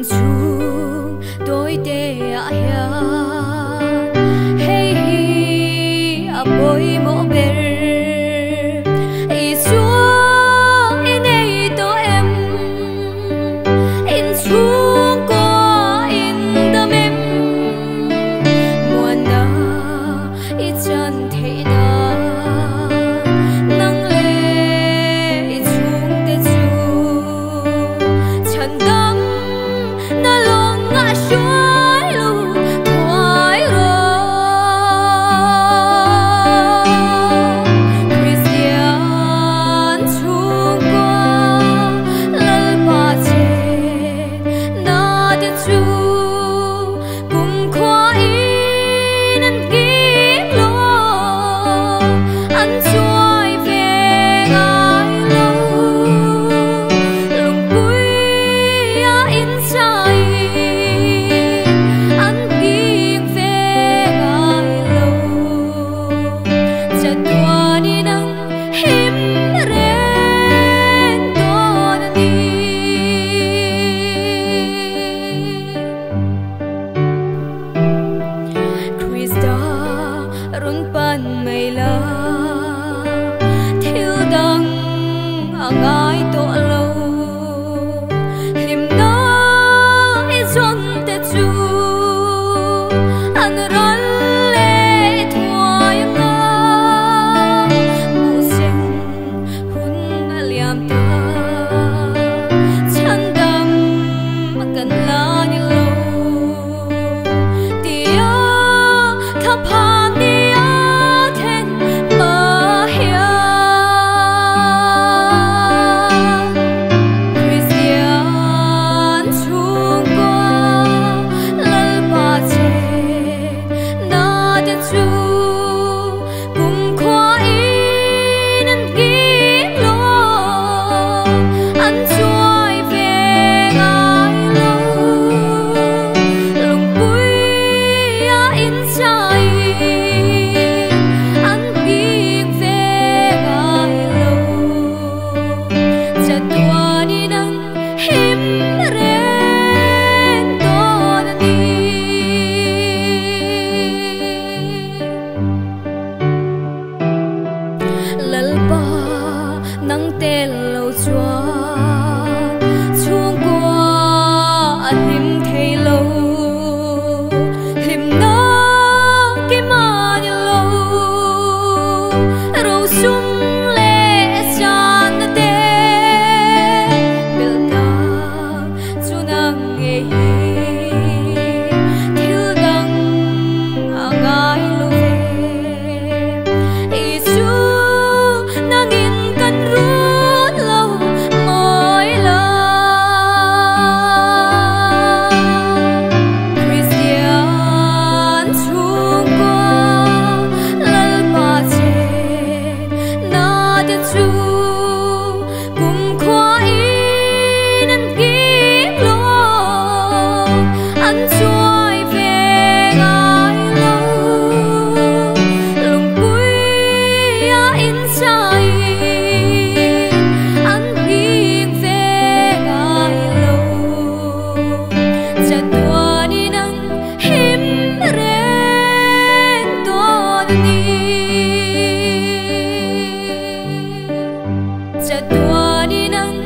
chung tôi tê ya hey hi a boy mo ber i xuống in ei to em in chung qua in đam em muôn na i chân thế na nang lệ i chung te chu chân đam na long ngã xuôi lu thoái rồi Christian chung qua lal ba che na te chu cùng khoa in an kim lo an xuôi về ai lâu lùng bụi in sai an kim về ai lâu chợt qua đi nắng him ren to đi Krista run pan mây la thiếu đăng ai to lâu lim na i chọn te chu an ran le thoai nga mu sen hun aliam ta chan dam kan la ni lo tia tha phan tia then ma hia Christian chung qua lal ba che na te chu cùng khoa in an kim lo an xuôi về ai lâu lùng bụi in sai an kim về ai lâu chợt qua đi nắng him ren to đi lal ba nang tel lo chua chung qua an him thei lo him na ki ma ni lo ro sum le chan na te bel ka chu nang e thil dang angai lo ve i chu nang in kan run lo moi la Christian chung qua lal ba che na te chu cùng khoa in an kim lo an xuôi về ai lâu lùng bụi in sai an kim về ai lâu chợt qua đi nắng him ren to đi chợt qua đi nắng